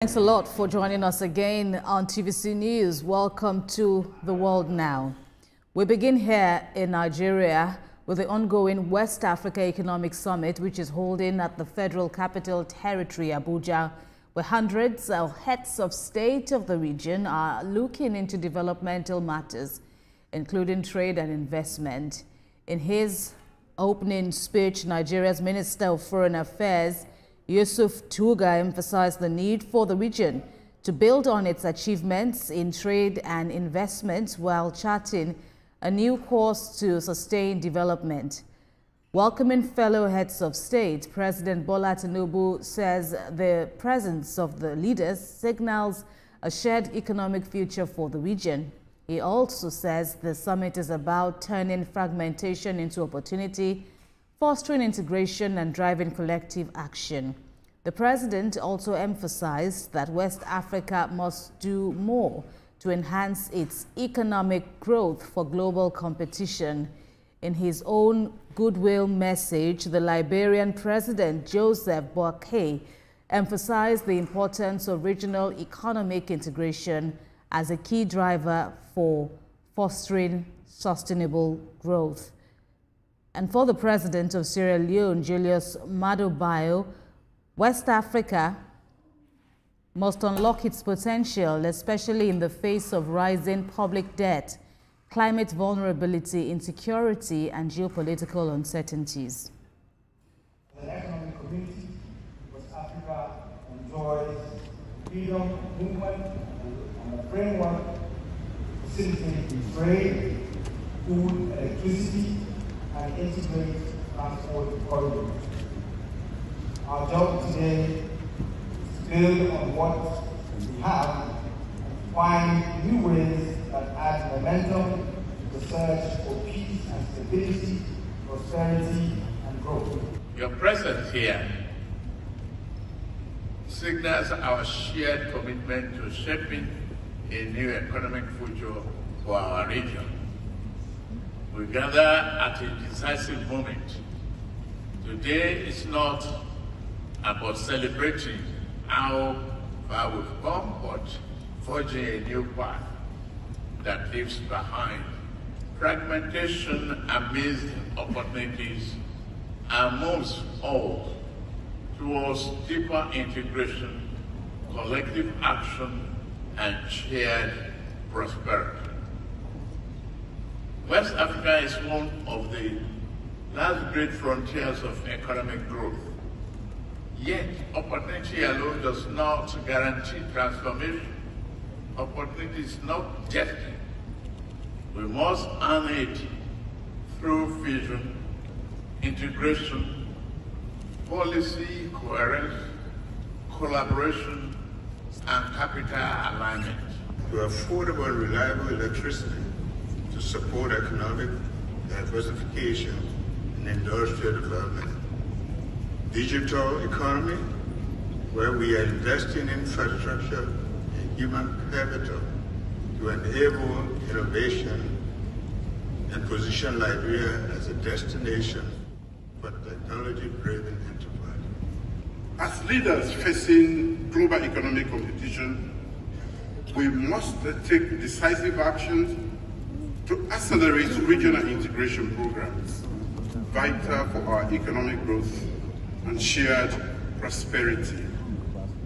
Thanks a lot for joining us again on TVC News. Welcome to The World Now. We begin here in Nigeria with the ongoing West Africa Economic Summit, which is holding at the Federal Capital Territory, Abuja, where hundreds of heads of state of the region are looking into developmental matters, including trade and investment. In his opening speech, Nigeria's Minister of Foreign Affairs, Yusuf Tuga, emphasized the need for the region to build on its achievements in trade and investment while charting a new course to sustain development. Welcoming fellow heads of state, President Bola Tinubu says the presence of the leaders signals a shared economic future for the region. He also says the summit is about turning fragmentation into opportunity, fostering integration and driving collective action. The president also emphasized that West Africa must do more to enhance its economic growth for global competition. In his own goodwill message, the Liberian President Joseph Boakai emphasized the importance of regional economic integration as a key driver for fostering sustainable growth. And for the president of Sierra Leone, Julius Maada Bio, West Africa must unlock its potential, especially in the face of rising public debt, climate vulnerability, insecurity, and geopolitical uncertainties. As an economic community, West Africa enjoys freedom of movement and a framework facilitating trade, food, electricity, and integrate transport corridors. Our job today is to build on what we have and find new ways that add momentum to the search for peace and stability, prosperity, and growth. Your presence here signals our shared commitment to shaping a new economic future for our region. We gather at a decisive moment. Today is not about celebrating how far we've come, but forging a new path that leaves behind fragmentation amidst opportunities and moves all towards deeper integration, collective action, and shared prosperity. West Africa is one of the last great frontiers of economic growth. Yet, opportunity alone does not guarantee transformation. Opportunity is not destiny. We must earn it through vision, integration, policy coherence, collaboration, and capital alignment. To affordable and reliable electricity, to support economic diversification and industrial development. Digital economy, where we are investing in infrastructure and human capital to enable innovation and position Liberia as a destination for technology-driven enterprise. As leaders facing global economic competition, we must take decisive actions to accelerate regional integration programs, vital for our economic growth and shared prosperity.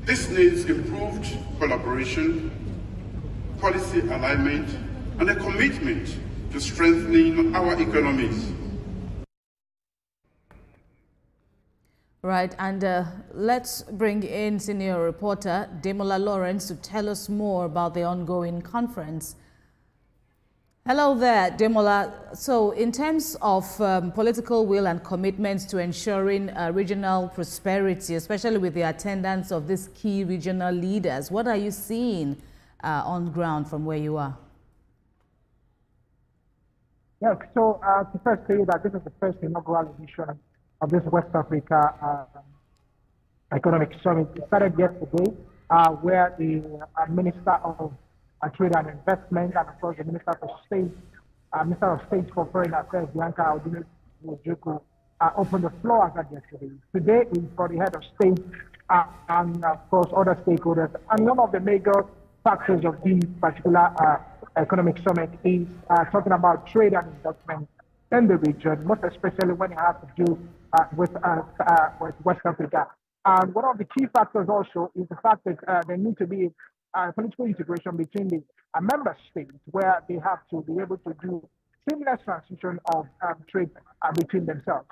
This needs improved collaboration, policy alignment, and a commitment to strengthening our economies. Right, and let's bring in senior reporter Demola Lawrence to tell us more about the ongoing conference. Hello there, Demola. So in terms of political will and commitments to ensuring regional prosperity, especially with the attendance of these key regional leaders, what are you seeing on ground from where you are? Yes, so to first say that this is the first inaugural edition of this West Africa Economic Summit. It started yesterday where the Minister of Trade and Investment, and of course the Minister of State for Foreign Affairs, Bianca Odinu Ojukwu, opened the floor as that yesterday. Today is for the head of state and of course other stakeholders. And one of the major factors of this particular economic summit is talking about trade and investment in the region, most especially when it has to do with West Africa. And one of the key factors also is the fact that there needs to be political integration between the member states, where they have to be able to do seamless transition of trade between themselves.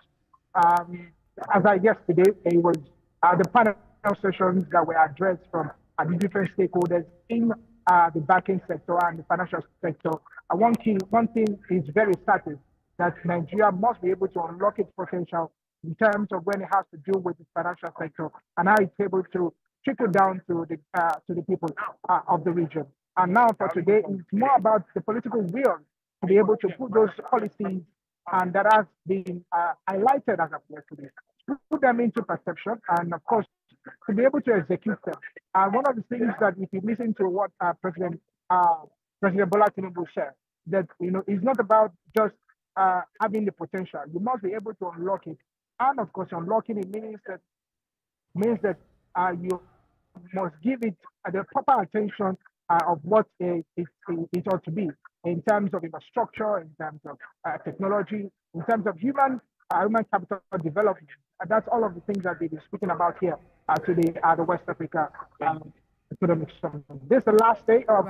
As I guess today, it was the panel sessions that were addressed from the different stakeholders in the banking sector and the financial sector. One thing is very certain, that Nigeria must be able to unlock its potential in terms of when it has to do with the financial sector and how it's able to trickle down to the people of the region. And now for today, it's more about the political will to be able to put those policies and that has been highlighted as of yesterday, put them into perception, and of course to be able to execute them. And one of the things that if you listen to what President Bola Tinubu said, that it's not about just having the potential. You must be able to unlock it, and of course, unlocking it means that you must give it the proper attention of what it ought to be in terms of infrastructure, in terms of technology, in terms of human capital development. And that's all of the things that they've been speaking about here today at the West Africa Economic Summit. This is the last day of